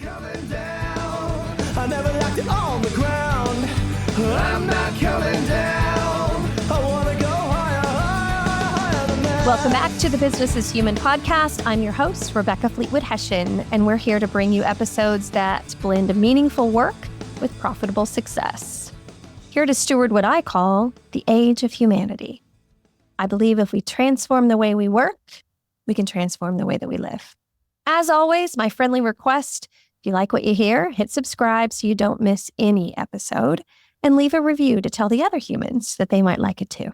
coming down. I never left it on the ground. I'm not coming down. I want to go higher, higher, higher than that. Welcome back to the Business is Human podcast. I'm your host, Rebecca Fleetwood Hession, and we're here to bring you episodes that blend meaningful work with profitable success. Here to steward what I call the age of humanity. I believe if we transform the way we work, we can transform the way that we live. As always, my friendly request, if you like what you hear, hit subscribe so you don't miss any episode, and leave a review to tell the other humans that they might like it too.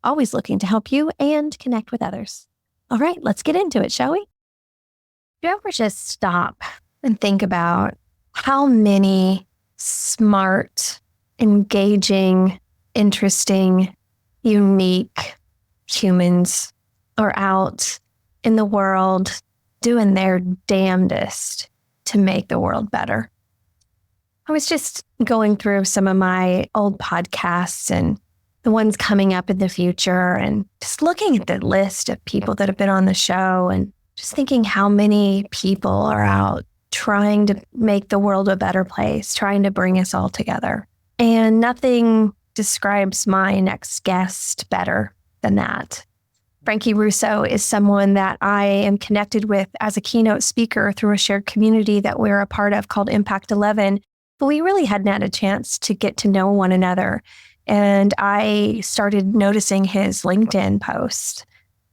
Always looking to help you and connect with others. All right, let's get into it, shall we? Do you ever just stop and think about how many smart, engaging, interesting, unique humans are out in the world doing their damnedest to make the world better? I was just going through some of my old podcasts and the ones coming up in the future and just looking at the list of people that have been on the show and just thinking how many people are out trying to make the world a better place, trying to bring us all together. And nothing describes my next guest better than that. Frankie Russo is someone that I am connected with as a keynote speaker through a shared community that we're a part of called Impact 11. But we really hadn't had a chance to get to know one another. And I started noticing his LinkedIn post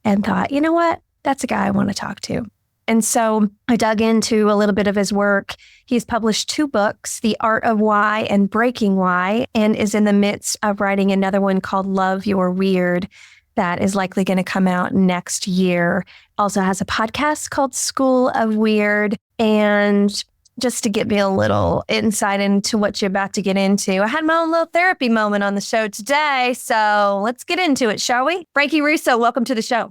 and thought, you know what? That's a guy I want to talk to. And so I dug into a little bit of his work. He's published 2 books, The Art of Why and Breaking Why, and is in the midst of writing another one called Love Your Weird that is likely going to come out next year. Also has a podcast called School of Weird. And just to give me a little insight into what you're about to get into, I had my own little therapy moment on the show today. So let's get into it, shall we? Frankie Russo, welcome to the show.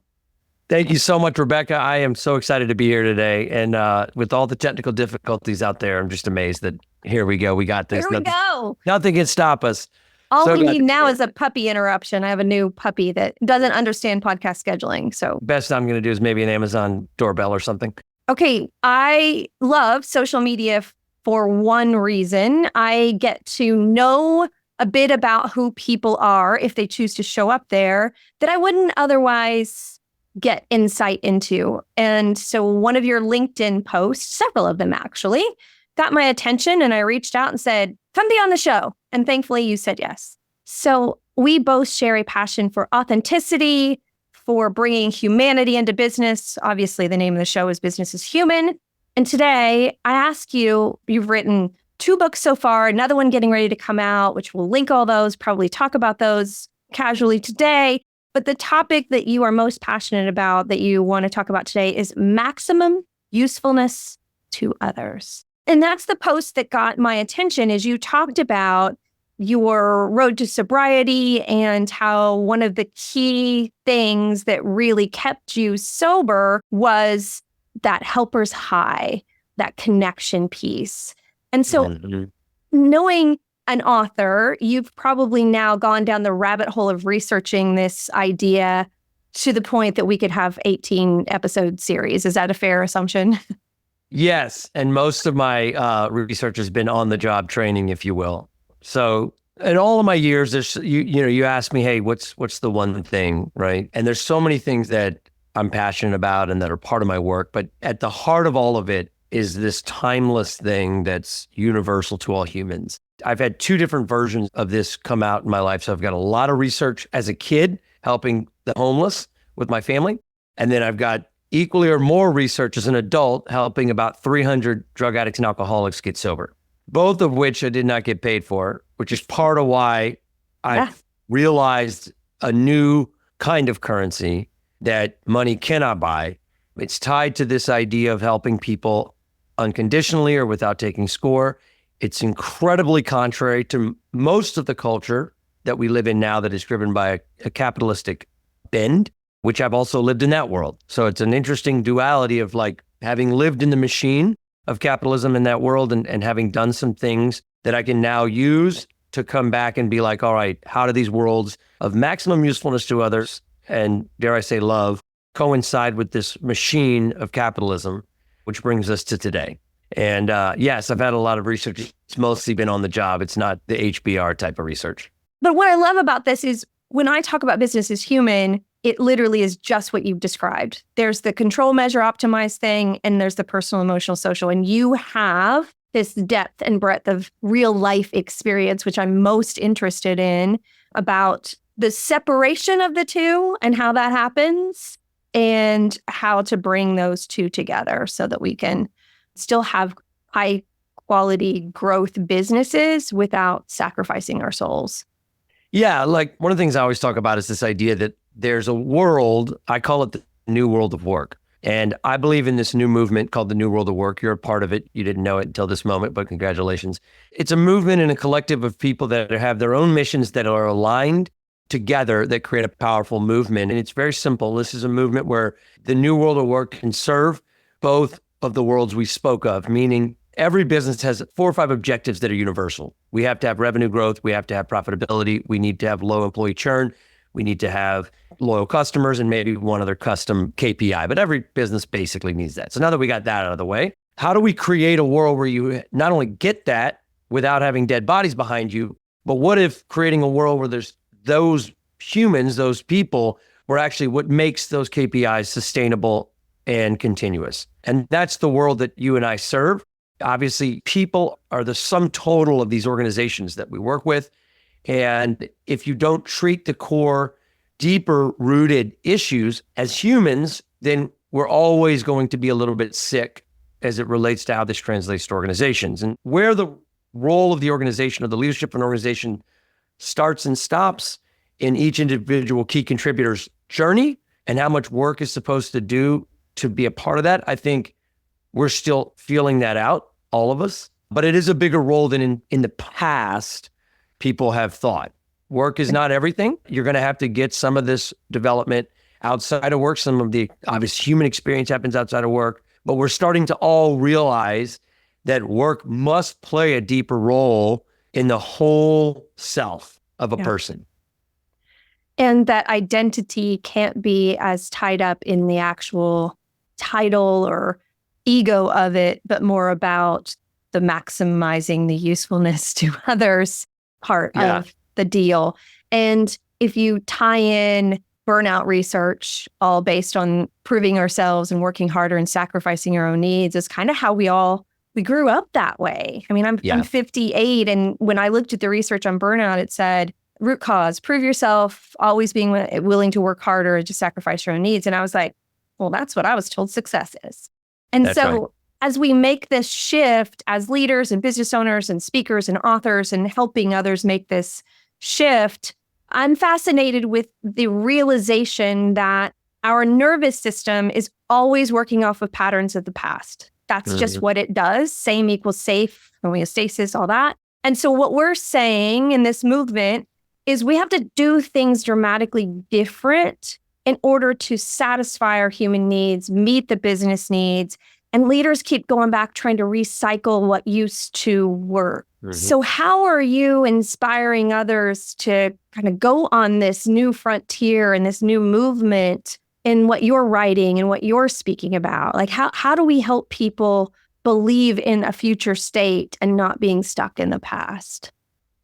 Thank you so much, Rebecca. I am so excited to be here today. And with all the technical difficulties out there, I'm just amazed that here we go. We got this. Here we go. Nothing can stop us. All we need now is a puppy interruption. I have a new puppy that doesn't understand podcast scheduling. So best I'm going to do is maybe an Amazon doorbell or something. Okay. I love social media for one reason. I get to know a bit about who people are if they choose to show up there that I wouldn't otherwise get insight into. And so one of your LinkedIn posts, several of them actually, got my attention and I reached out and said, come be on the show. And thankfully you said yes. So we both share a passion for authenticity, for bringing humanity into business. Obviously, the name of the show is Business is Human. And today I ask you, you've written 2 books so far, another one getting ready to come out, which we'll link all those, probably talk about those casually today. But the topic that you are most passionate about that you want to talk about today is maximum usefulness to others. And that's the post that got my attention as you talked about your road to sobriety and how one of the key things that really kept you sober was that helper's high, that connection piece. And so knowing an author, you've probably now gone down the rabbit hole of researching this idea to the point that we could have 18 episode series. Is that a fair assumption? Yes. And most of my research has been on the job training, if you will. So in all of my years, there's, you ask me, hey, what's the one thing, right? And there's so many things that I'm passionate about and that are part of my work. But at the heart of all of it is this timeless thing that's universal to all humans. I've had 2 different versions of this come out in my life. So I've got a lot of research as a kid, helping the homeless with my family. And then I've got equally or more research as an adult, helping about 300 drug addicts and alcoholics get sober, both of which I did not get paid for, which is part of why I've realized a new kind of currency that money cannot buy. It's tied to this idea of helping people unconditionally or without taking score. It's incredibly contrary to most of the culture that we live in now that is driven by a capitalistic bend, which I've also lived in that world. So it's an interesting duality of like having lived in the machine of capitalism in that world and having done some things that I can now use to come back and be like, all right, how do these worlds of maximum usefulness to others and dare I say love coincide with this machine of capitalism, which brings us to today. And yes, I've had a lot of research. It's mostly been on the job. It's not the HBR type of research. But what I love about this is when I talk about business as human, it literally is just what you've described. There's the control, measure, optimize thing, and there's the personal, emotional, social. And you have this depth and breadth of real life experience, which I'm most interested in, about the separation of the two and how that happens and how to bring those two together so that we can still have high quality growth businesses without sacrificing our souls. Yeah, like one of the things I always talk about is this idea that there's a world, I call it the new world of work. And I believe in this new movement called the New World of Work. You're a part of it. You didn't know it until this moment, but congratulations. It's a movement and a collective of people that have their own missions that are aligned together that create a powerful movement. And it's very simple. This is a movement where the New World of Work can serve both of the worlds we spoke of, meaning every business has 4 or 5 objectives that are universal. We have to have revenue growth. We have to have profitability. We need to have low employee churn. We need to have loyal customers and maybe one other custom KPI, but every business basically needs that. So now that we got that out of the way, how do we create a world where you not only get that without having dead bodies behind you, but what if creating a world where there's those humans, those people, were actually what makes those KPIs sustainable and continuous? And that's the world that you and I serve. Obviously, people are the sum total of these organizations that we work with. And if you don't treat the core, deeper rooted issues as humans, then we're always going to be a little bit sick as it relates to how this translates to organizations. And where the role of the organization or the leadership of an organization starts and stops in each individual key contributor's journey and how much work is supposed to do to be a part of that, I think we're still feeling that out, all of us. But it is a bigger role than in the past people have thought. Work is not everything. You're going to have to get some of this development outside of work. Some of the obvious human experience happens outside of work, but we're starting to all realize that work must play a deeper role in the whole self of a person. And that identity can't be as tied up in the actual title or ego of it, but more about the maximizing the usefulness to others part of the deal. And if you tie in burnout research, all based on proving ourselves and working harder and sacrificing our own needs, is kind of how we grew up that way. I mean, I'm 58, and when I looked at the research on burnout, it said root cause, prove yourself, always being willing to work harder to sacrifice your own needs. And I was like, well, that's what I was told success is. And that's so as we make this shift as leaders and business owners and speakers and authors and helping others make this shift, I'm fascinated with the realization that our nervous system is always working off of patterns of the past. That's just what it does. Same equals safe, homeostasis, all that. And so what we're saying in this movement is we have to do things dramatically different in order to satisfy our human needs, meet the business needs. And leaders keep going back trying to recycle what used to work. So how are you inspiring others to kind of go on this new frontier and this new movement in what you're writing and what you're speaking about? Like how do we help people believe in a future state and not being stuck in the past?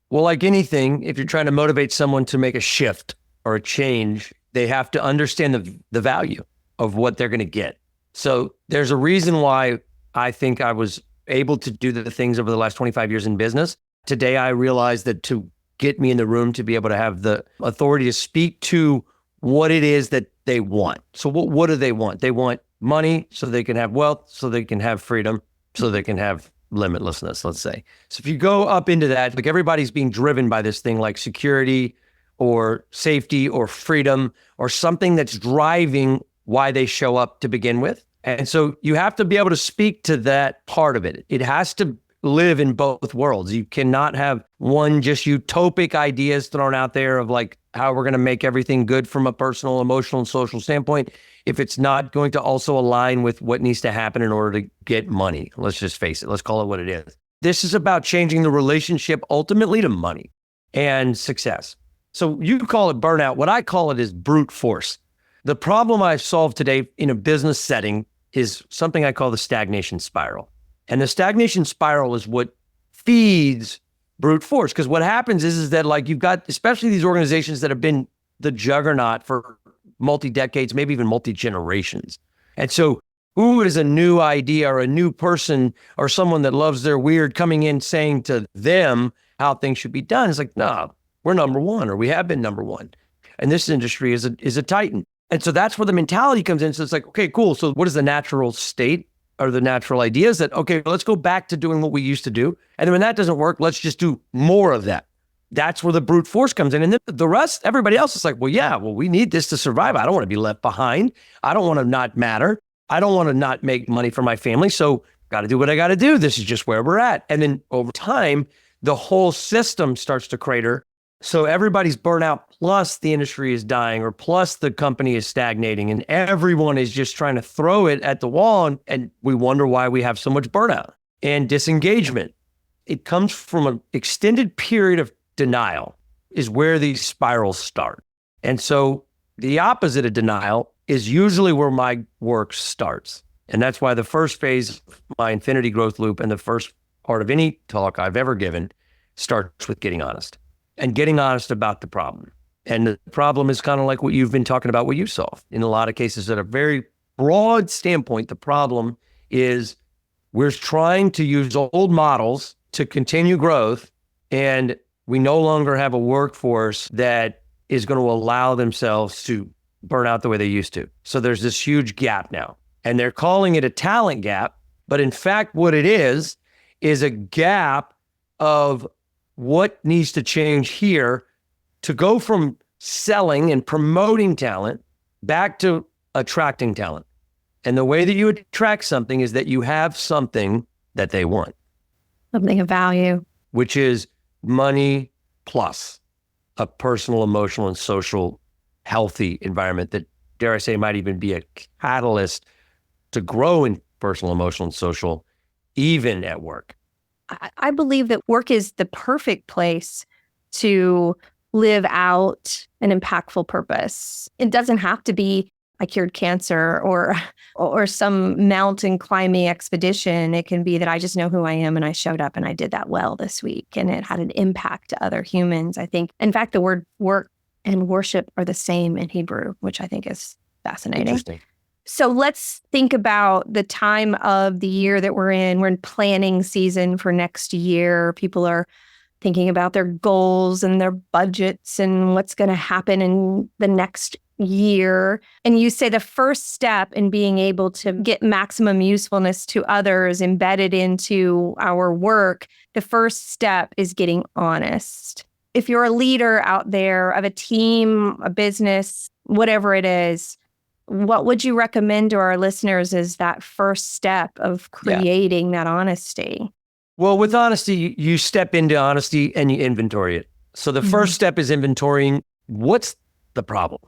Well, like anything, if you're trying to motivate someone to make a shift or a change, they have to understand the value of what they're going to get. So there's a reason why I think I was able to do the things over the last 25 years in business. Today, I realized that to get me in the room to be able to have the authority to speak to what it is that they want. So what do they want? They want money so they can have wealth, so they can have freedom, so they can have limitlessness, let's say. So if you go up into that, like everybody's being driven by this thing like security or safety or freedom or something that's driving why they show up to begin with. And so you have to be able to speak to that part of it. It has to live in both worlds. You cannot have one just utopic ideas thrown out there of like how we're going to make everything good from a personal, emotional, and social standpoint if it's not going to also align with what needs to happen in order to get money. Let's just face it. Let's call it what it is. This is about changing the relationship ultimately to money and success. So you call it burnout. What I call it is brute force. The problem I've solved today in a business setting is something I call the stagnation spiral. And the stagnation spiral is what feeds brute force. Because what happens is that like you've got, especially these organizations that have been the juggernaut for multi-decades, maybe even multi-generations. And so who is a new idea or a new person or someone that loves their weird coming in saying to them how things should be done? It's like, no, we're number one, or we have been number one. And this industry is a titan. And so that's where the mentality comes in. So it's like, okay, cool. So what is the natural state or the natural ideas that, okay, let's go back to doing what we used to do. And then when that doesn't work, let's just do more of that. That's where the brute force comes in. And then the rest, everybody else is like, well, we need this to survive. I don't want to be left behind. I don't want to not matter. I don't want to not make money for my family. So got to do what I got to do. This is just where we're at. And then over time, the whole system starts to crater. So everybody's burnout, plus the industry is dying, or plus the company is stagnating, and everyone is just trying to throw it at the wall. And we wonder why we have so much burnout and disengagement. It comes from an extended period of denial is where these spirals start. And so the opposite of denial is usually where my work starts. And that's why the first phase of my infinity growth loop and the first part of any talk I've ever given starts with getting honest. And getting honest about the problem. And the problem is kind of like what you've been talking about, what you solve. In a lot of cases, at a very broad standpoint, the problem is we're trying to use old models to continue growth, and we no longer have a workforce that is going to allow themselves to burn out the way they used to. So there's this huge gap now. And they're calling it a talent gap. But in fact, what it is a gap of what needs to change here to go from selling and promoting talent back to attracting talent. And the way that you attract something is that you have something that they want. Something of value. Which is money plus a personal, emotional, and social healthy environment that, dare I say, might even be a catalyst to grow in personal, emotional, and social, even at work. I believe that work is the perfect place to live out an impactful purpose. It doesn't have to be I cured cancer or some mountain climbing expedition. It can be that I just know who I am and I showed up and I did that well this week and it had an impact to other humans. I think, in fact, the word work and worship are the same in Hebrew, which I think is fascinating. Interesting. So let's think about the time of the year that we're in. We're in planning season for next year. People are thinking about their goals and their budgets and what's going to happen in the next year. And you say the first step in being able to get maximum usefulness to others embedded into our work, the first step is getting honest. If you're a leader out there of a team, a business, whatever it is, what would you recommend to our listeners as that first step of creating that honesty? Well, with honesty, you step into honesty and you inventory it. So the first step is inventorying what's the problem.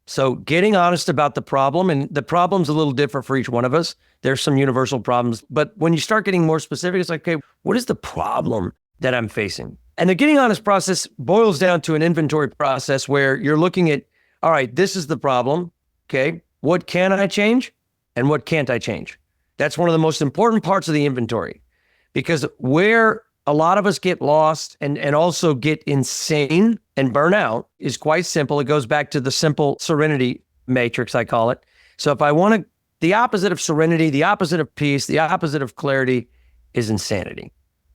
So getting honest about the problem, and the problem's a little different for each one of us. There's some universal problems, but when you start getting more specific, it's like, okay, what is the problem that I'm facing? And the getting honest process boils down to an inventory process where you're looking at, all right, this is the problem. Okay, what can I change and what can't I change? That's one of the most important parts of the inventory, because where a lot of us get lost and also get insane and burn out is quite simple. It goes back to the simple serenity matrix, I call it. So if I want to, the opposite of serenity, the opposite of peace, the opposite of clarity is insanity.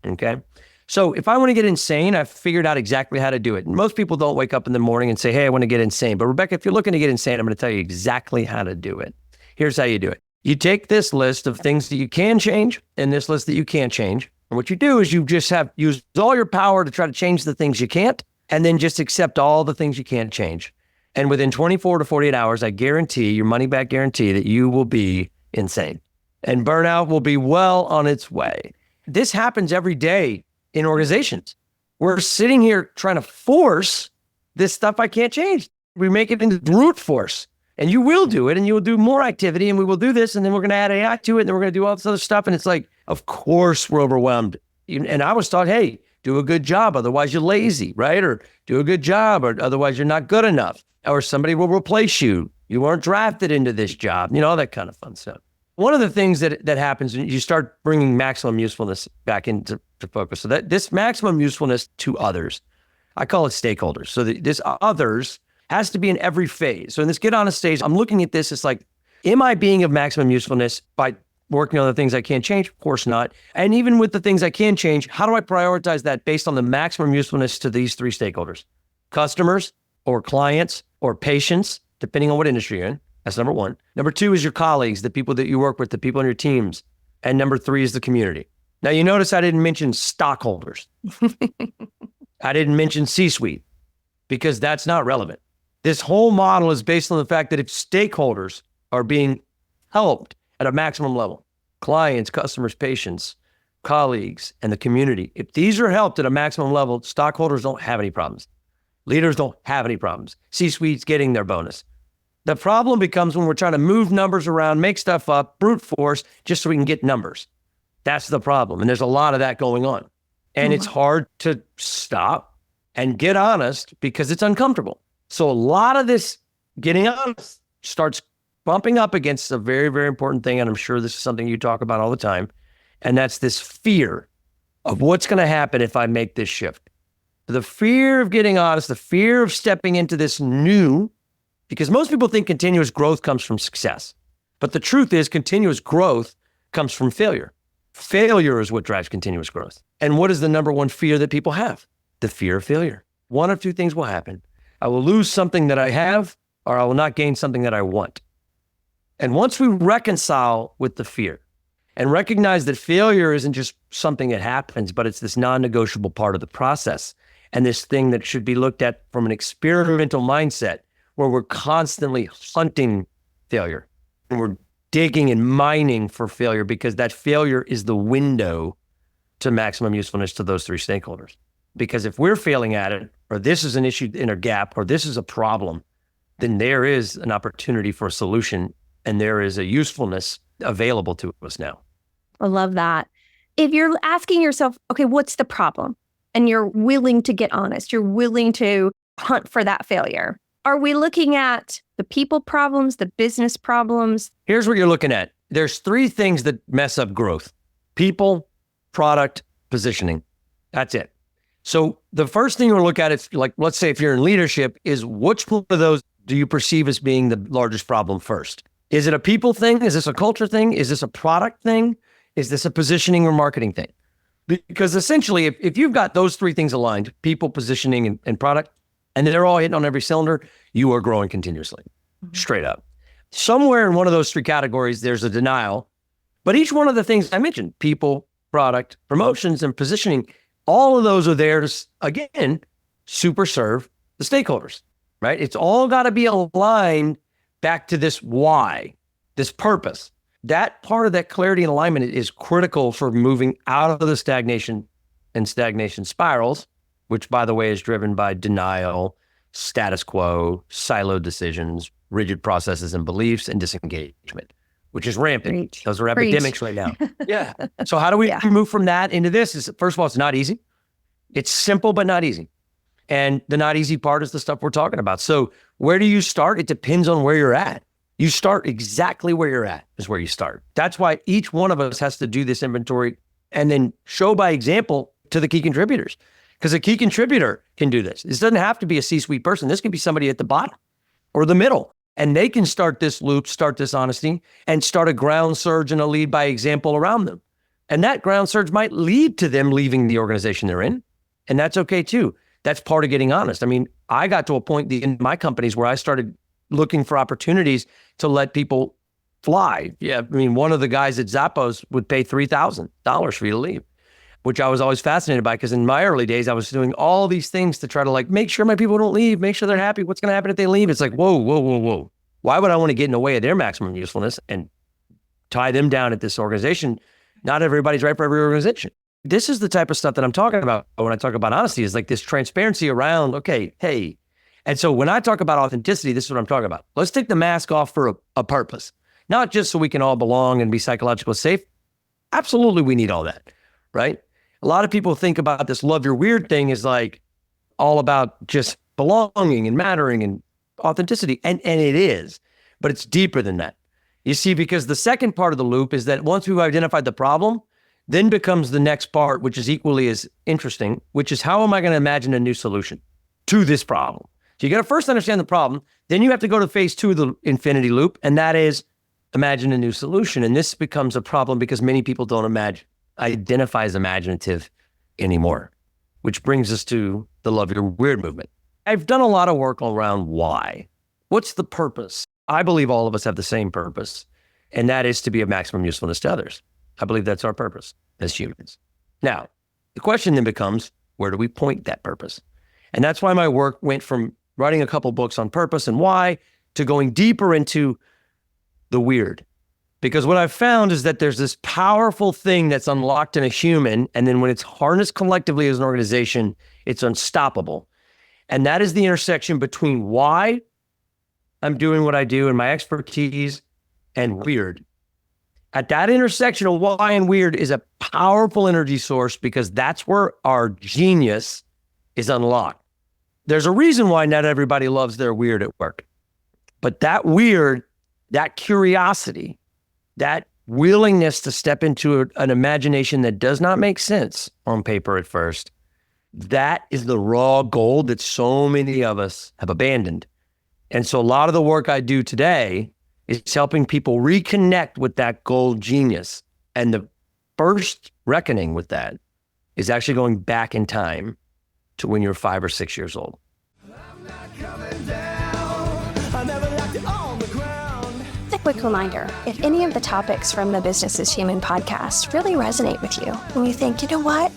Okay. So if I want to get insane, I've figured out exactly how to do it. And most people don't wake up in the morning and say, hey, I want to get insane. But Rebecca, if you're looking to get insane, I'm going to tell you exactly how to do it. Here's how you do it. You take this list of things that you can change and this list that you can't change. And what you do is you just have used all your power to try to change the things you can't, and then just accept all the things you can't change. And within 24 to 48 hours, I guarantee, your money back guarantee, that you will be insane. And burnout will be well on its way. This happens every day in organizations. We're sitting here trying to force this stuff I can't change. We make it into brute force. And you will do it, and you will do more activity, and we will do this, and then we're going to add AI to it, and then we're going to do all this other stuff. And it's like, of course we're overwhelmed. And I was taught, hey, do a good job, otherwise you're lazy, right? Or do a good job, or otherwise you're not good enough. Or somebody will replace you. You weren't drafted into this job, all that kind of fun stuff. one of the things that happens when you start bringing maximum usefulness back into focus. So that this maximum usefulness to others, I call it stakeholders. So this others has to be in every phase. So in this get honest stage, I'm looking at this as like, am I being of maximum usefulness by working on the things I can't change? Of course not. And even with the things I can change, how do I prioritize that based on the maximum usefulness to these three stakeholders? Customers or clients or patients, depending on what industry you're in. That's number one. Number two is your colleagues, the people that you work with, the people on your teams. And number three is the community. Now, you notice I didn't mention stockholders. I didn't mention C-suite because that's not relevant. This whole model is based on the fact that if stakeholders are being helped at a maximum level, clients, customers, patients, colleagues, and the community, if these are helped at a maximum level, stockholders don't have any problems. Leaders don't have any problems. C-suite's getting their bonus. The problem becomes when we're trying to move numbers around, make stuff up, brute force, just so we can get numbers. That's the problem. And there's a lot of that going on. And it's hard to stop and get honest because it's uncomfortable. So a lot of this getting honest starts bumping up against a very, very important thing. And I'm sure this is something you talk about all the time. And that's this fear of what's going to happen if I make this shift. The fear of getting honest, the fear of stepping into this new, because most people think continuous growth comes from success. But the truth is continuous growth comes from failure. Failure is what drives continuous growth. And what is the number one fear that people have? The fear of failure. One of two things will happen. I will lose something that I have, or I will not gain something that I want. And once we reconcile with the fear and recognize that failure isn't just something that happens, but it's this non-negotiable part of the process and this thing that should be looked at from an experimental mindset where we're constantly hunting failure and we're digging and mining for failure because that failure is the window to maximum usefulness to those three stakeholders. Because if we're failing at it, or this is an issue in a gap, or this is a problem, then there is an opportunity for a solution and there is a usefulness available to us now. I love that. If you're asking yourself, okay, what's the problem? And you're willing to get honest, you're willing to hunt for that failure. Are we looking at the people problems, the business problems? Here's what you're looking at. There's three things that mess up growth: people, product, positioning. That's it. So the first thing you'll look at is, like, let's say if you're in leadership, is which one of those do you perceive as being the largest problem first? Is it a people thing? Is this a culture thing? Is this a product thing? Is this a positioning or marketing thing? Because essentially, if you've got those three things aligned, people, positioning, and product, and they're all hitting on every cylinder, you are growing continuously, straight up. Somewhere in one of those three categories, there's a denial. But each one of the things I mentioned, people, product, promotions, and positioning, all of those are there to, again, super serve the stakeholders, right? It's all got to be aligned back to this why, this purpose. That part of that clarity and alignment is critical for moving out of the stagnation and stagnation spirals, which, by the way, is driven by denial, status quo, siloed decisions, rigid processes and beliefs, and disengagement, which is rampant. Preach. Those are epidemics right now. Yeah. So how do we move from that into this? Is, first of all, it's not easy. It's simple, but not easy. And the not easy part is the stuff we're talking about. So where do you start? It depends on where you're at. You start exactly where you're at is where you start. That's why each one of us has to do this inventory and then show by example to the key contributors. Because a key contributor can do this. This doesn't have to be a C-suite person. This can be somebody at the bottom or the middle. And they can start this loop, start this honesty, and start a ground surge and a lead by example around them. And that ground surge might lead to them leaving the organization they're in. And that's okay too. That's part of getting honest. I mean, I got to a point in my companies where I started looking for opportunities to let people fly. Yeah, I mean, one of the guys at Zappos would pay $3,000 for you to leave, which I was always fascinated by, because in my early days, I was doing all these things to try to, like, make sure my people don't leave, make sure they're happy. What's going to happen if they leave? It's like, whoa. Why would I want to get in the way of their maximum usefulness and tie them down at this organization? Not everybody's right for every organization. This is the type of stuff that I'm talking about when I talk about honesty, is like this transparency around, okay, hey. And so when I talk about authenticity, this is what I'm talking about. Let's take the mask off for a purpose, not just so we can all belong and be psychologically safe. Absolutely, we need all that, right? A lot of people think about this love your weird thing is like all about just belonging and mattering and authenticity. And it is, but it's deeper than that. You see, because the second part of the loop is that once we've identified the problem, then becomes the next part, which is equally as interesting, which is how am I going to imagine a new solution to this problem? So you got to first understand the problem, then you have to go to phase 2 of the infinity loop, and that is imagine a new solution. And this becomes a problem because many people don't identify as imaginative anymore, which brings us to the Love Your Weird movement. I've done a lot of work around why. What's the purpose? I believe all of us have the same purpose, and that is to be of maximum usefulness to others. I believe that's our purpose as humans. Now, the question then becomes, where do we point that purpose? And that's why my work went from writing a couple books on purpose and why to going deeper into the weird. Because what I've found is that there's this powerful thing that's unlocked in a human, and then when it's harnessed collectively as an organization, it's unstoppable. And that is the intersection between why I'm doing what I do and my expertise and weird. At that intersection of why and weird is a powerful energy source because that's where our genius is unlocked. There's a reason why not everybody loves their weird at work. But that weird, that curiosity, that willingness to step into an imagination that does not make sense on paper at first, that is the raw gold that so many of us have abandoned. And so a lot of the work I do today is helping people reconnect with that gold genius. And the first reckoning with that is actually going back in time to when you're 5 or 6 years old. A quick reminder, if any of the topics from the Business is Human podcast really resonate with you, and you think, you know what,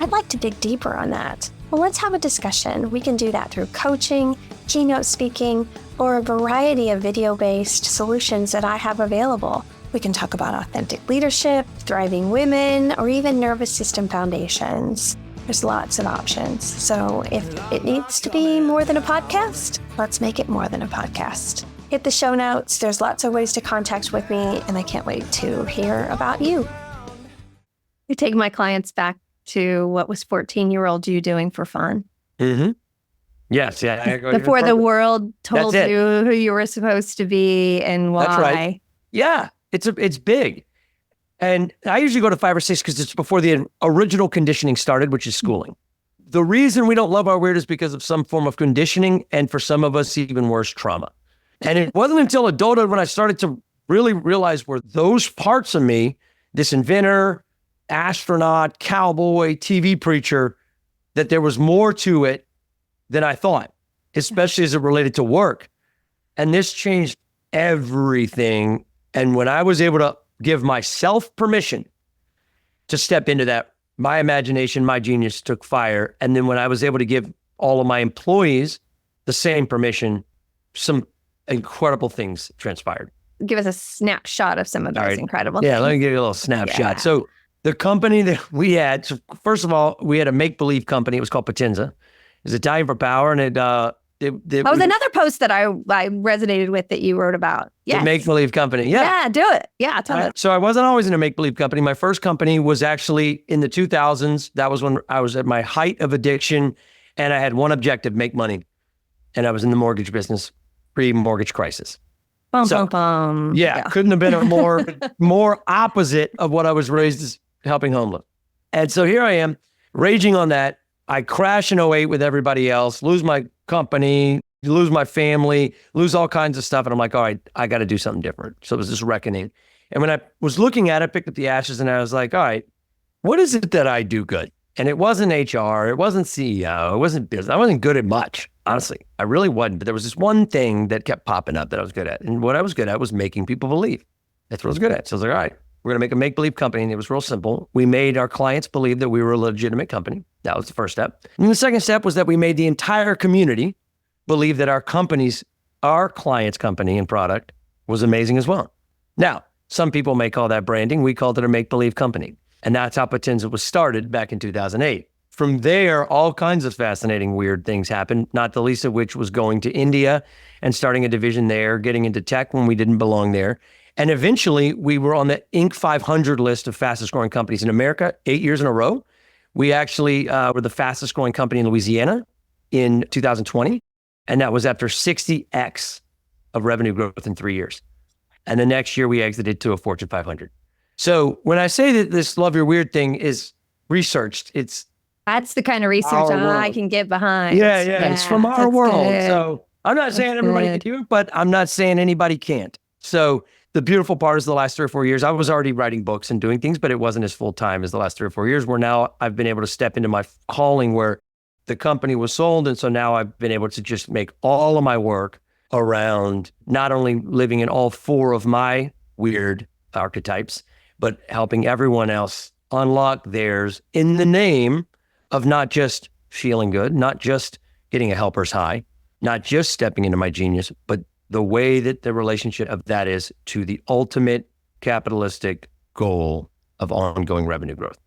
I'd like to dig deeper on that, well, let's have a discussion. We can do that through coaching, keynote speaking, or a variety of video-based solutions that I have available. We can talk about authentic leadership, thriving women, or even nervous system foundations. There's lots of options. So if it needs to be more than a podcast, let's make it more than a podcast. Hit the show notes. There's lots of ways to contact with me, and I can't wait to hear about you. I take my clients back to what was 14-year-old you doing for fun. Mm-hmm. Yes, yeah. Before the world told you who you were supposed to be and why. That's right. Yeah, it's big. And I usually go to 5 or 6 because it's before the original conditioning started, which is schooling. The reason we don't love our weird is because of some form of conditioning, and for some of us, even worse, trauma. And it wasn't until adulthood when I started to really realize where those parts of me, this inventor, astronaut, cowboy, TV preacher, that there was more to it than I thought, especially as it related to work. And this changed everything. And when I was able to give myself permission to step into that, my imagination, my genius took fire. And then when I was able to give all of my employees the same permission, some incredible things transpired. Give us a snapshot of some of those incredible things. Yeah, let me give you a little snapshot. Yeah. So the company that we had, so first of all, we had a make-believe company. It was called Potenza. It was Italian for power, and that was another post that I resonated with that you wrote about. Yes. The make-believe company. Yeah, do it. Yeah, tell me. So I wasn't always in a make-believe company. My first company was actually in the 2000s. That was when I was at my height of addiction, and I had one objective: make money. And I was in the mortgage business, pre-mortgage crisis. Yeah, couldn't have been a more opposite of what I was raised as helping homeless. And so here I am, raging on that. I crash in 2008 with everybody else, lose my company, lose my family, lose all kinds of stuff. And I'm like, all right, I got to do something different. So it was this reckoning. And when I was looking at it, picked up the ashes and I was like, all right, what is it that I do good? And it wasn't HR, it wasn't CEO, it wasn't business. I wasn't good at much, honestly. I really wasn't. But there was this one thing that kept popping up that I was good at. And what I was good at was making people believe. That's what I was good at. So I was like, all right, we're going to make a make-believe company. And it was real simple. We made our clients believe that we were a legitimate company. That was the first step. And the second step was that we made the entire community believe that our client's company and product was amazing as well. Now, some people may call that branding. We called it a make-believe company. And that's how Potenza was started back in 2008. From there, all kinds of fascinating, weird things happened, not the least of which was going to India and starting a division there, getting into tech when we didn't belong there. And eventually, we were on the Inc. 500 list of fastest growing companies in America 8 years in a row. We actually were the fastest growing company in Louisiana in 2020. And that was after 60x of revenue growth in 3 years. And the next year we exited to a Fortune 500. So when I say that this love your weird thing is researched, That's the kind of research our I world. can get behind. Yeah. It's from our that's world. good. So I'm not saying everybody can do it, but I'm not saying anybody can't. So the beautiful part is the last 3 or 4 years, I was already writing books and doing things, but it wasn't as full time as the last 3 or 4 years, where now I've been able to step into my calling where the company was sold. And so now I've been able to just make all of my work around not only living in all 4 of my weird archetypes, but helping everyone else unlock theirs in the name of not just feeling good, not just getting a helper's high, not just stepping into my genius, but the way that the relationship of that is to the ultimate capitalistic goal of ongoing revenue growth.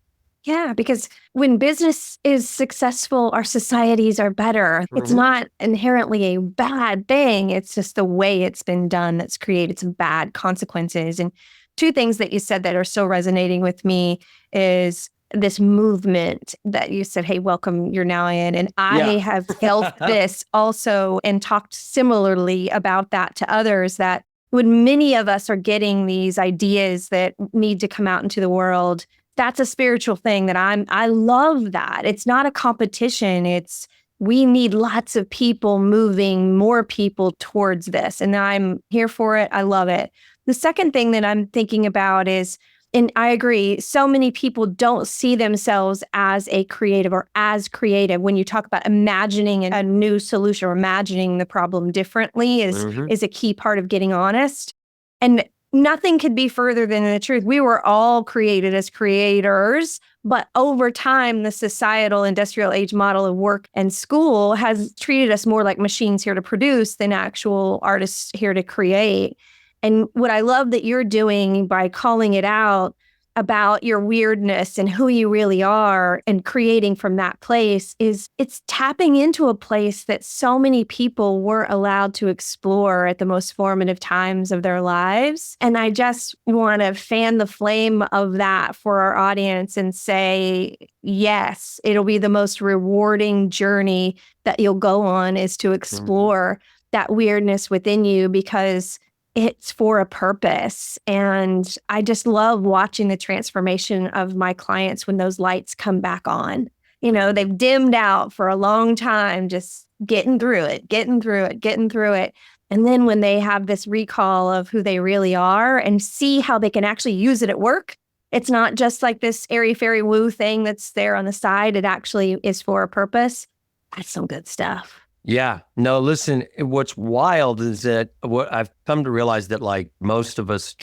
Yeah, because when business is successful, our societies are better. It's not inherently a bad thing. It's just the way it's been done that's created some bad consequences. And 2 things that you said that are still resonating with me is this movement that you said, hey, welcome, you're now in. And I have felt this also and talked similarly about that to others, that when many of us are getting these ideas that need to come out into the world, that's a spiritual thing that I love that. It's not a competition. It's we need lots of people moving more people towards this. And I'm here for it. I love it. The second thing that I'm thinking about is, and I agree, so many people don't see themselves as a creative or as creative. When you talk about imagining a new solution or imagining the problem differently is a key part of getting honest. And nothing could be further than the truth. We were all created as creators, but over time, the societal industrial age model of work and school has treated us more like machines here to produce than actual artists here to create. And what I love that you're doing by calling it out about your weirdness and who you really are and creating from that place is it's tapping into a place that so many people weren't allowed to explore at the most formative times of their lives. And I just want to fan the flame of that for our audience and say, yes, it'll be the most rewarding journey that you'll go on is to explore that weirdness within you, because it's for a purpose. And I just love watching the transformation of my clients when those lights come back on. You know, they've dimmed out for a long time, just getting through it. And then when they have this recall of who they really are and see how they can actually use it at work, it's not just like this airy fairy woo thing that's there on the side. It actually is for a purpose. That's some good stuff. Yeah. No, listen, what's wild is that what I've come to realize that like most of us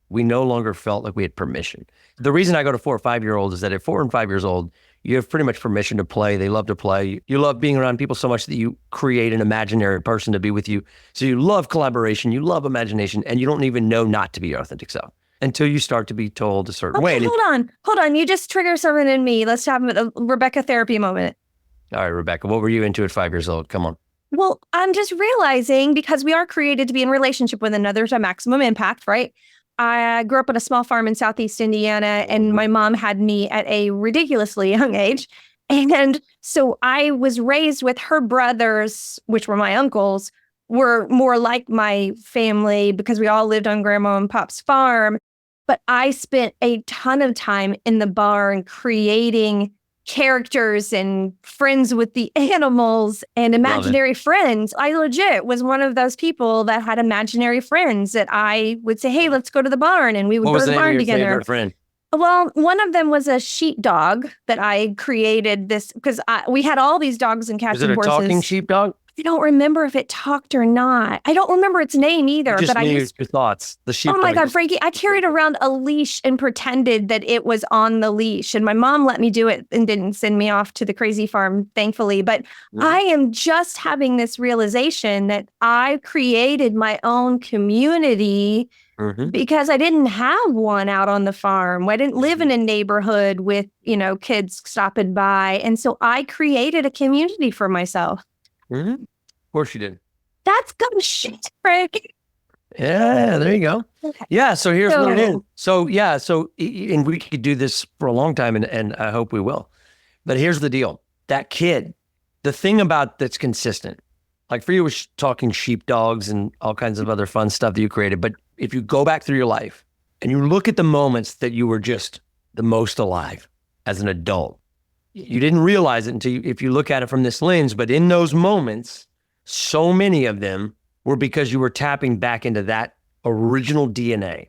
we no longer felt like we had permission. The reason I go to 4 or 5-year-olds is that at 4 and 5 years old, you have pretty much permission to play. They love to play. You love being around people so much that you create an imaginary person to be with you. So you love collaboration, you love imagination, and you don't even know not to be your authentic self until you start to be told a certain way. Hold on. You just trigger something in me. Let's have a Rebecca therapy moment. All right, Rebecca, what were you into at 5 years old? Come on. Well, I'm just realizing, because we are created to be in relationship with another to maximum impact, right? I grew up on a small farm in Southeast Indiana, and my mom had me at a ridiculously young age. And so I was raised with her brothers, which were my uncles, were more like my family because we all lived on Grandma and Pop's farm. But I spent a ton of time in the barn creating characters and friends with the animals and imaginary friends. I legit was one of those people that had imaginary friends that I would say, hey, let's go to the barn. And we would go to the barn together. What was the name of your favorite friend? Well, one of them was a sheepdog that I created this because we had all these dogs and cats and horses. Was it a talking sheepdog? I don't remember if it talked or not. I don't remember its name either. Just but knew your thoughts. The sheep. Oh my God, Frankie! I carried around a leash and pretended that it was on the leash, and my mom let me do it and didn't send me off to the crazy farm, thankfully. But I am just having this realization that I created my own community because I didn't have one out on the farm. I didn't live in a neighborhood with kids stopping by, and so I created a community for myself. Of course you did. That's good shit, Frank. Yeah, there you go. Okay. Yeah, so here's what it is. So and we could do this for a long time, and I hope we will. But here's the deal. That kid, the thing about that's consistent, like for you was talking sheepdogs and all kinds of other fun stuff that you created, but if you go back through your life and you look at the moments that you were just the most alive as an adult, you didn't realize it if you look at it from this lens, but in those moments, so many of them were because you were tapping back into that original DNA.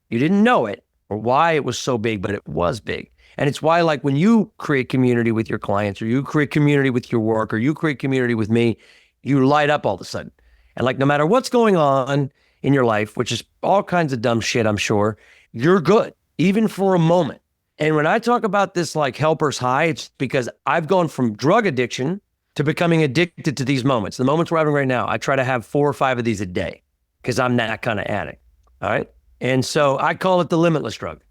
You didn't know it or why it was so big, but it was big. And it's why, like, when you create community with your clients, or you create community with your work, or you create community with me, you light up all of a sudden. And like, no matter what's going on in your life, which is all kinds of dumb shit, I'm sure, you're good, even for a moment. And when I talk about this like helper's high, it's because I've gone from drug addiction to becoming addicted to these moments. The moments we're having right now, I try to have 4 or 5 of these a day because I'm that kind of addict. All right. And so I call it the limitless drug.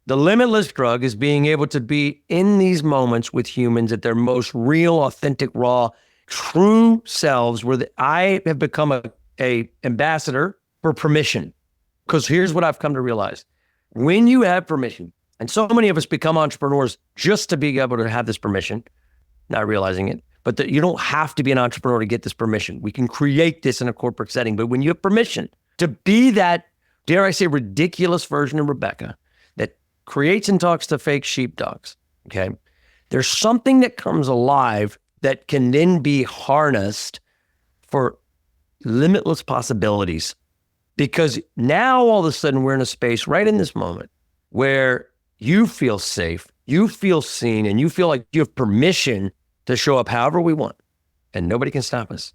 The limitless drug is being able to be in these moments with humans at their most real, authentic, raw, true selves, where I have become a ambassador for permission. Because here's what I've come to realize. When you have permission, and so many of us become entrepreneurs just to be able to have this permission, not realizing it, but that you don't have to be an entrepreneur to get this permission. We can create this in a corporate setting, but when you have permission to be that, dare I say, ridiculous version of Rebecca that creates and talks to fake sheepdogs, okay? There's something that comes alive that can then be harnessed for limitless possibilities. Because now all of a sudden we're in a space right in this moment where you feel safe, you feel seen, and you feel like you have permission to show up however we want, and nobody can stop us.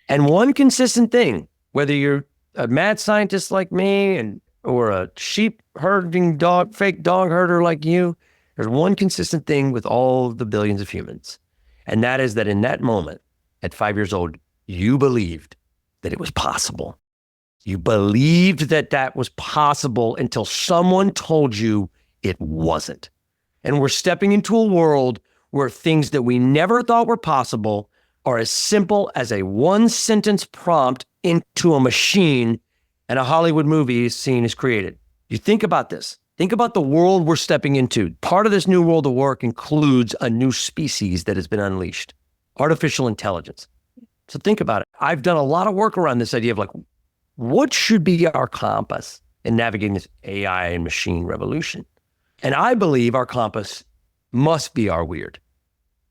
And one consistent thing, whether you're a mad scientist like me or a sheep herding dog, fake dog herder like you, there's one consistent thing with all the billions of humans. And that is that in that moment, at 5 years old, you believed that it was possible. You believed that that was possible until someone told you it wasn't. And we're stepping into a world where things that we never thought were possible are as simple as a 1-sentence prompt into a machine, and a Hollywood movie scene is created. You think about this. Think about the world we're stepping into. Part of this new world of work includes a new species that has been unleashed, artificial intelligence. So think about it. I've done a lot of work around this idea of like, what should be our compass in navigating this AI and machine revolution? And I believe our compass must be our weird.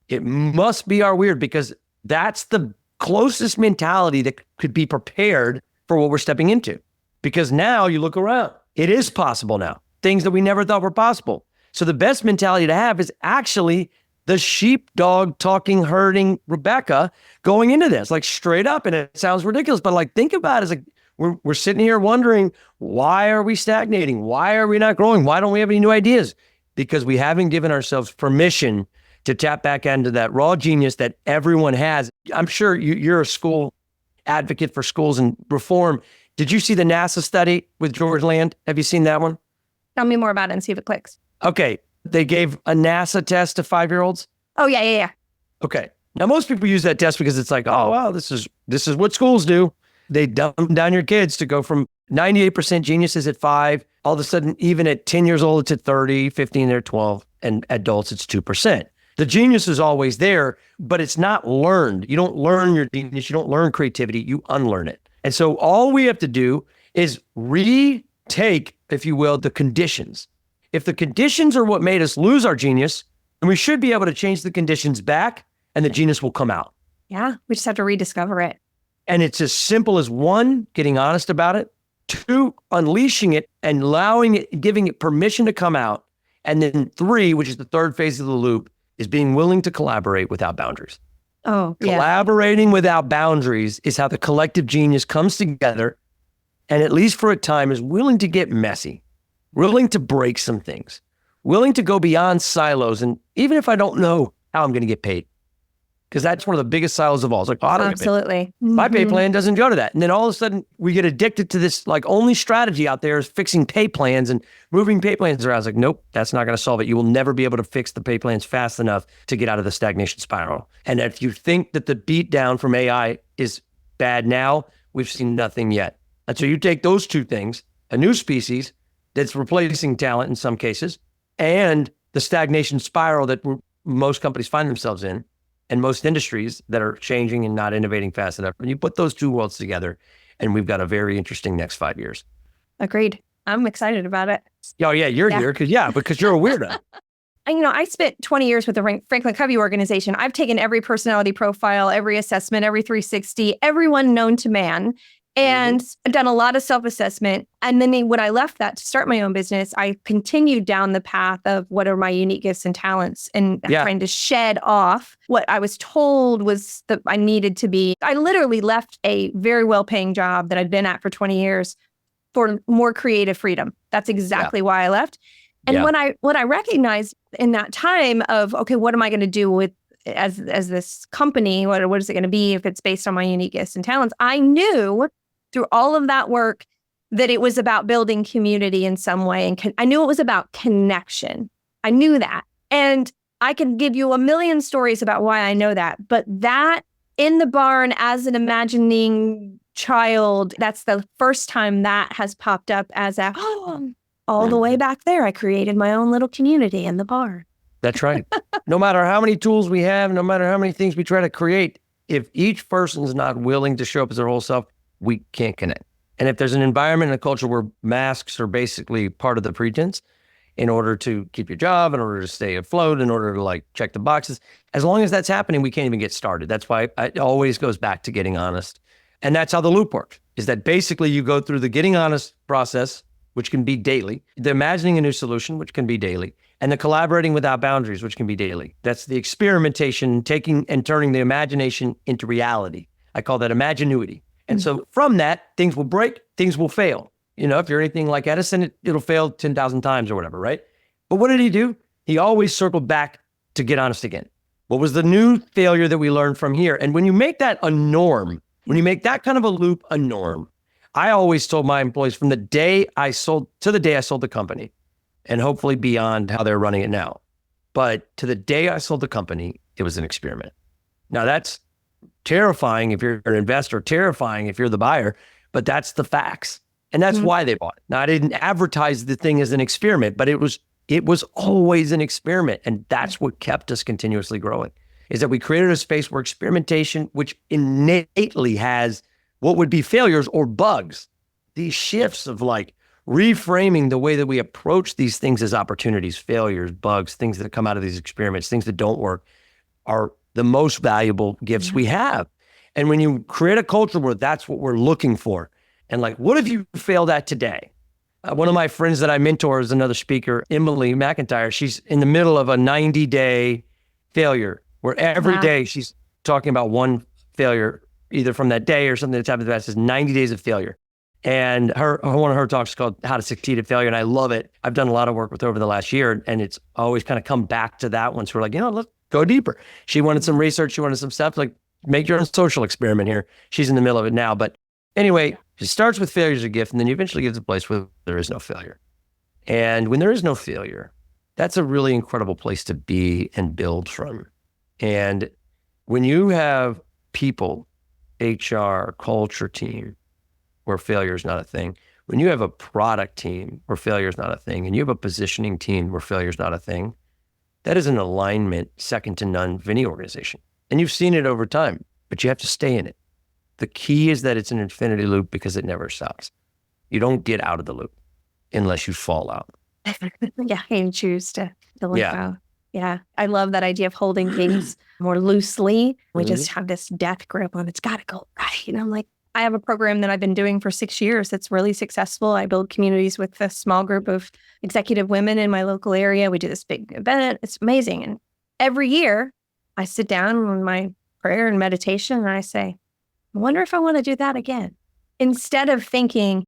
It must be our weird, because that's the closest mentality that could be prepared for what we're stepping into. Because now you look around, it is possible now. Things that we never thought were possible. So the best mentality to have is actually the sheepdog talking, herding Rebecca going into this, like straight up. And it sounds ridiculous, but like, think about it as like, we're sitting here wondering, why are we stagnating? Why are we not growing? Why don't we have any new ideas? Because we haven't given ourselves permission to tap back into that raw genius that everyone has. I'm sure you're a school advocate for schools and reform. Did you see the NASA study with George Land? Have you seen that one? Tell me more about it and see if it clicks. Okay. They gave a NASA test to 5-year-olds. Oh, yeah. Okay. Now, most people use that test because it's like, oh, wow, this is what schools do. They dumb down your kids to go from 98% geniuses at 5. All of a sudden, even at 10 years old, it's at 30, 15, they're 12. And adults, it's 2%. The genius is always there, but it's not learned. You don't learn your genius. You don't learn creativity. You unlearn it. And so all we have to do is retake, if you will, the conditions. If the conditions are what made us lose our genius, then we should be able to change the conditions back and the genius will come out. Yeah, we just have to rediscover it. And it's as simple as 1, getting honest about it, 2, unleashing it and allowing it, giving it permission to come out. And then 3, which is the third phase of the loop, is being willing to collaborate without boundaries. Oh, yeah. Collaborating without boundaries is how the collective genius comes together and, at least for a time, is willing to get messy, willing to break some things, willing to go beyond silos. And even if I don't know how I'm going to get paid, because that's one of the biggest silos of all. It's like, oh, I don't get paid. Absolutely. My pay plan doesn't go to that. And then all of a sudden we get addicted to this, like, only strategy out there is fixing pay plans and moving pay plans around. It's like, nope, that's not going to solve it. You will never be able to fix the pay plans fast enough to get out of the stagnation spiral. And if you think that the beat down from AI is bad now, we've seen nothing yet. And so you take those two things, a new species that's replacing talent in some cases, and the stagnation spiral that most companies find themselves in, and most industries that are changing and not innovating fast enough. And you put those two worlds together, and we've got a very interesting next 5 years. Agreed. I'm excited about it. Oh, yeah, you're Yeah. here because you're a weirdo. I spent 20 years with the Franklin Covey organization. I've taken every personality profile, every assessment, every 360, everyone known to man, and done a lot of self-assessment. And then when I left that to start my own business, I continued down the path of what are my unique gifts and talents and trying to shed off what I was told was that I needed to be. I literally left a very well-paying job that I'd been at for 20 years for more creative freedom. That's exactly why I left. And what I recognized in that time of, okay, what am I going to do with as this company? What is it going to be if it's based on my unique gifts and talents? I knew through all of that work that it was about building community in some way. And I knew it was about connection. I knew that. And I could give you a million stories about why I know that. But that in the barn as an imagining child, that's the first time that has popped up as all the way back there, I created my own little community in the barn. That's right. No matter how many tools we have, no matter how many things we try to create, if each person's not willing to show up as their whole self, we can't connect. And if there's an environment and a culture where masks are basically part of the pretense in order to keep your job, in order to stay afloat, in order to check the boxes, as long as that's happening, we can't even get started. That's why it always goes back to getting honest. And that's how the loop works, is that basically you go through the getting honest process, which can be daily, the imagining a new solution, which can be daily, and the collaborating without boundaries, which can be daily. That's the experimentation, taking and turning the imagination into reality. I call that imaginuity. And so from that, things will break, things will fail. If you're anything like Edison, it'll fail 10,000 times or whatever, right? But what did he do? He always circled back to get honest again. What was the new failure that we learned from here? And when you make that a norm, when you make that kind of a loop a norm, I always told my employees from the day I sold to the day I sold the company, and hopefully beyond how they're running it now, but to the day I sold the company, it was an experiment. Now that's terrifying if you're an investor, terrifying if you're the buyer, but that's the facts. And that's why they bought it. Now I didn't advertise the thing as an experiment, but it was always an experiment. And that's what kept us continuously growing, is that we created a space where experimentation, which innately has what would be failures or bugs, these shifts of reframing the way that we approach these things as opportunities, failures, bugs, things that come out of these experiments, things that don't work, are the most valuable gifts we have. And when you create a culture where that's what we're looking for, and what if you failed at today? One of my friends that I mentor is another speaker, Emily McIntyre. She's in the middle of a 90-day failure where every day she's talking about one failure, either from that day or something that's happened to the past. Is 90 days of failure. And one of her talks is called How to Succeed at Failure. And I love it. I've done a lot of work with her over the last year, and it's always kind of come back to that one. So we're let's go deeper. She wanted some research. She wanted some stuff, make your own social experiment here. She's in the middle of it now. But anyway, it starts with failure as a gift, and then you eventually get to a place where there is no failure. And when there is no failure, that's a really incredible place to be and build from. And when you have people, HR, culture team, where failure is not a thing, when you have a product team where failure is not a thing, and you have a positioning team where failure is not a thing, that is an alignment second to none of any organization. And you've seen it over time, but you have to stay in it. The key is that it's an infinity loop because it never stops. You don't get out of the loop unless you fall out. And choose to let go. Yeah. I love that idea of holding things more loosely. We just have this death grip on it's got to go right. And I'm I have a program that I've been doing for 6 years that's really successful. I build communities with a small group of executive women in my local area. We do this big event. It's amazing. And every year I sit down with my prayer and meditation and I say, I wonder if I want to do that again. Instead of thinking,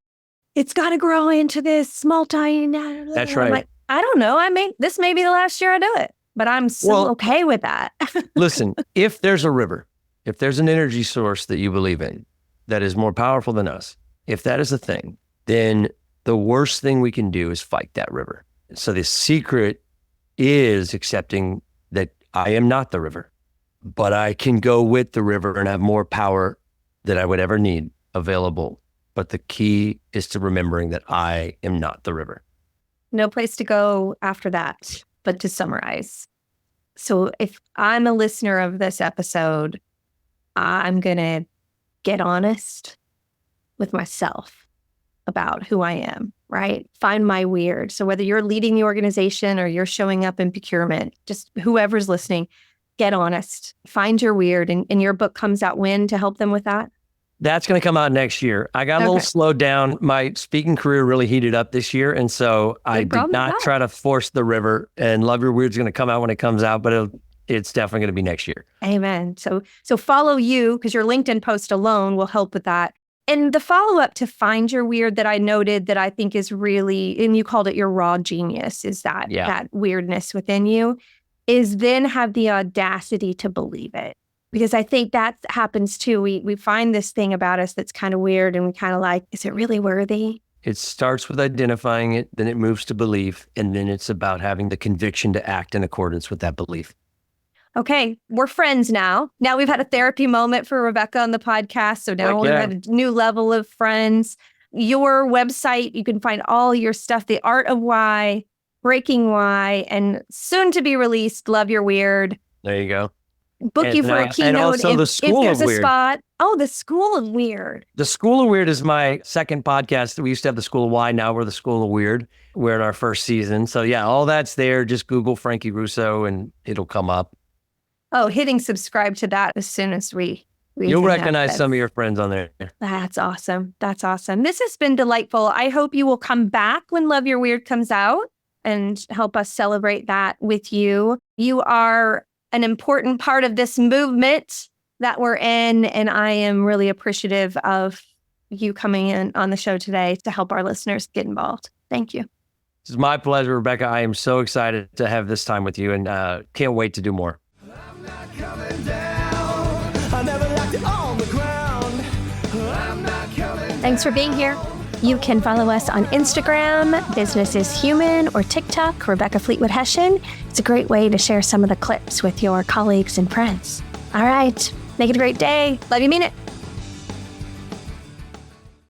it's got to grow into this multi. That's right. I don't know. This may be the last year I do it, but I'm still okay with that. Listen, if there's a river, if there's an energy source that you believe in that is more powerful than us, if that is a thing, then the worst thing we can do is fight that river. So the secret is accepting that I am not the river, but I can go with the river and have more power than I would ever need available. But the key is to remembering that I am not the river. No place to go after that, but to summarize. So if I'm a listener of this episode, I'm going to get honest with myself. about who I am, right? Find my weird. So whether you're leading the organization or you're showing up in procurement, just whoever's listening, get honest. Find your weird. And your book comes out when to help them with that? That's going to come out next year. I got a little slowed down. My speaking career really heated up this year. And so I did not try to force the river, and Love Your Weird's going to come out when it comes out, but it's definitely going to be next year. Amen. So follow you, because your LinkedIn post alone will help with that. And the follow-up to Find Your Weird that I noted that I think is really, and you called it your raw genius, is that weirdness within you, is then have the audacity to believe it. Because I think that happens too. We find this thing about us that's kind of weird, and we kind of like, is it really worthy? It starts with identifying it, then it moves to belief, and then it's about having the conviction to act in accordance with that belief. Okay, we're friends now. Now we've had a therapy moment for Rebecca on the podcast. So now we're at a new level of friends. Your website, you can find all your stuff, The Art of Why, Breaking Why, and soon to be released, Love Your Weird. There you go. Book you for a keynote. And also the School if there's of a Weird. spot. Oh, the School of Weird. The School of Weird is my second podcast. We used to have the School of Why. Now we're the School of Weird. We're in our first season. So yeah, all that's there. Just Google Frankie Russo and it'll come up. Oh, hitting subscribe to that as soon as we You'll recognize some of your friends on there. That's awesome. That's awesome. This has been delightful. I hope you will come back when Love Your Weird comes out and help us celebrate that with you. You are an important part of this movement that we're in, and I am really appreciative of you coming in on the show today to help our listeners get involved. Thank you. It's my pleasure, Rebecca. I am so excited to have this time with you, and can't wait to do more. I'm not coming down. I never liked it on the ground. I'm not coming down. Thanks for being here. You can follow us on Instagram, Business is Human, or TikTok, Rebecca Fleetwood Hession. It's a great way to share some of the clips with your colleagues and friends. All right. Make it a great day. Love you, mean it.